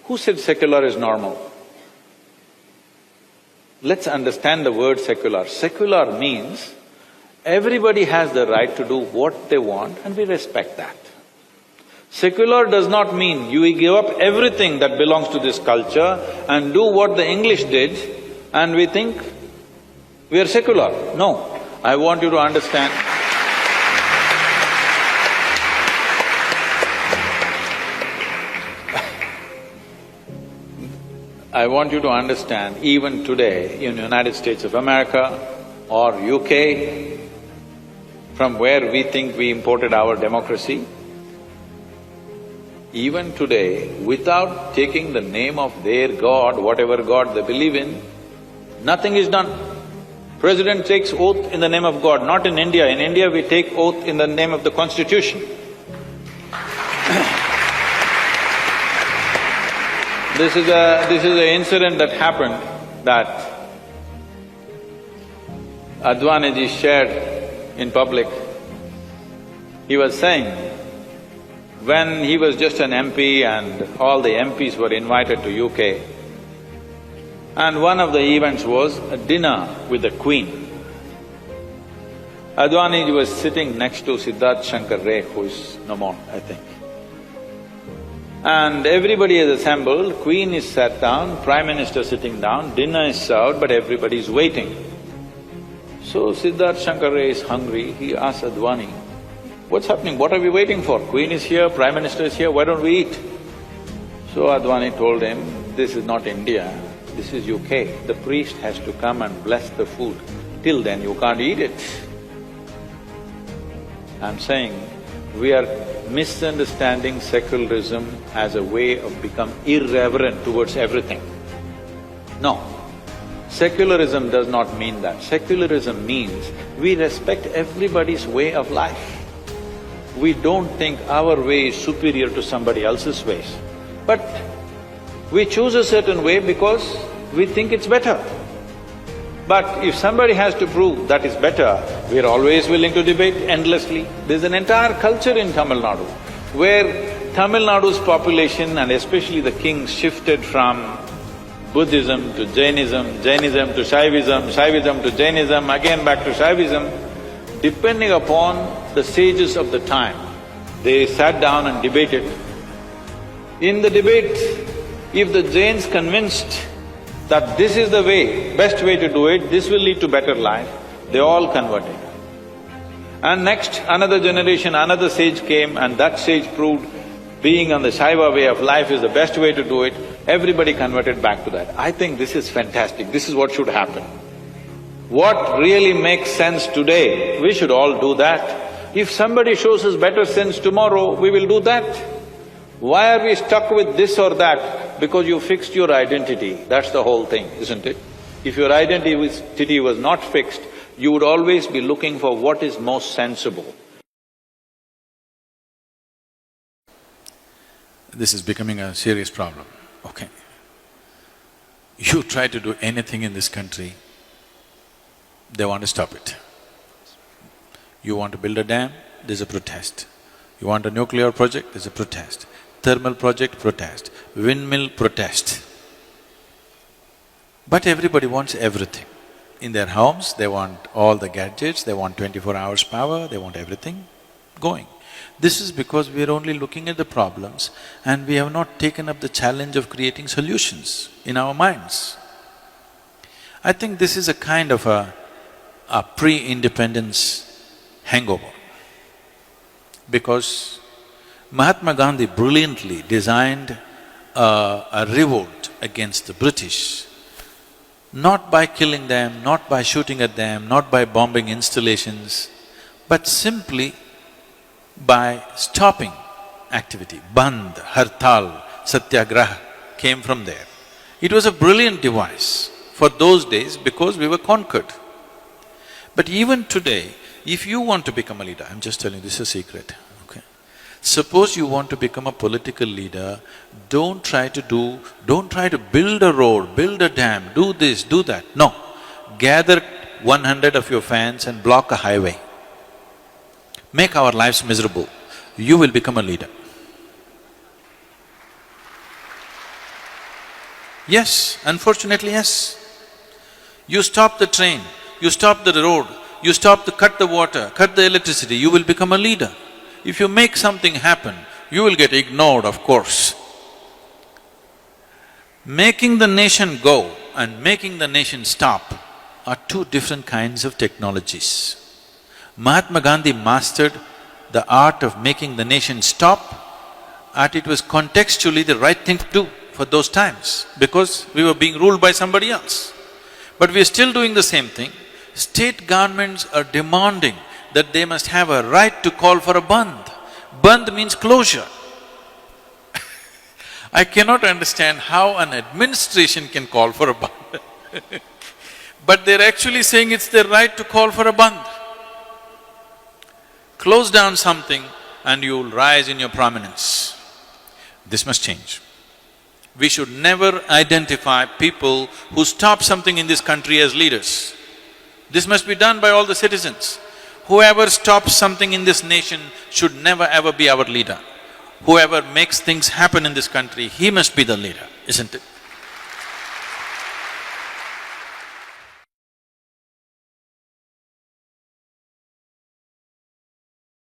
Who said secular is normal? Let's understand the word secular. Secular means everybody has the right to do what they want and we respect that. Secular does not mean you give up everything that belongs to this culture and do what the English did and we think we are secular. No, I want you to understand. I want you to understand, even today in United States of America or UK, from where we think we imported our democracy, even today, without taking the name of their God, whatever God they believe in, nothing is done. President takes oath in the name of God, not in India. In India, we take oath in the name of the Constitution. This is an incident that happened that Advaniji shared in public. He was saying, when he was just an MP and all the MPs were invited to UK, and one of the events was a dinner with the Queen. Advaniji was sitting next to Siddharth Shankar Ray, who is no more, I think. And everybody is assembled, Queen is sat down, Prime Minister sitting down, dinner is served, but everybody is waiting. So Siddharth Shankar Ray is hungry, he asks Advani, "What's happening? What are we waiting for? Queen is here, Prime Minister is here, why don't we eat?" So Advani told him, "This is not India, this is UK. The priest has to come and bless the food. Till then you can't eat it." I'm saying, we are misunderstanding secularism as a way of become irreverent towards everything. No, secularism does not mean that. Secularism means we respect everybody's way of life. We don't think our way is superior to somebody else's ways, but we choose a certain way because we think it's better. But if somebody has to prove that is better, we are always willing to debate endlessly. There's an entire culture in Tamil Nadu where Tamil Nadu's population and especially the kings shifted from Buddhism to Jainism, Jainism to Shaivism, Shaivism to Jainism, again back to Shaivism, depending upon the sages of the time. They sat down and debated. In the debate, if the Jains convinced that this is the way, best way to do it, this will lead to better life, they all converted. And next, another generation, another sage came and that sage proved being on the Shaiva way of life is the best way to do it, everybody converted back to that. I think this is fantastic, this is what should happen. What really makes sense today, we should all do that. If somebody shows us better sense tomorrow, we will do that. Why are we stuck with this or that? Because you fixed your identity, that's the whole thing, isn't it? If your identity was not fixed, you would always be looking for what is most sensible. This is becoming a serious problem, okay. You try to do anything in this country, they want to stop it. You want to build a dam, there's a protest. You want a nuclear project, there's a protest. Thermal project, protest. Windmill, protest. But everybody wants everything. In their homes, they want all the gadgets, they want 24 hours power, they want everything going. This is because we are only looking at the problems and we have not taken up the challenge of creating solutions in our minds. I think this is a kind of a pre-independence hangover, because Mahatma Gandhi brilliantly designed a revolt against the British, not by killing them, not by shooting at them, not by bombing installations, but simply by stopping activity. Bandh, Hartal, Satyagraha came from there. It was a brilliant device for those days because we were conquered. But even today, if you want to become a leader, I'm just telling you, this is a secret, okay? Suppose you want to become a political leader, don't try to build a road, build a dam, do this, do that. No. Gather 100 of your fans and block a highway. Make our lives miserable. You will become a leader. Yes, unfortunately, yes. You stop the train, you stop the road, you cut the water, cut the electricity, you will become a leader. If you make something happen, you will get ignored, of course. Making the nation go and making the nation stop are two different kinds of technologies. Mahatma Gandhi mastered the art of making the nation stop, and it was contextually the right thing to do for those times, because we were being ruled by somebody else. But we are still doing the same thing. State governments are demanding that they must have a right to call for a bandh. Bandh means closure. I cannot understand how an administration can call for a bandh but they're actually saying it's their right to call for a bandh. Close down something and you'll rise in your prominence. This must change. We should never identify people who stop something in this country as leaders. This must be done by all the citizens. Whoever stops something in this nation should never ever be our leader. Whoever makes things happen in this country, he must be the leader, isn't it?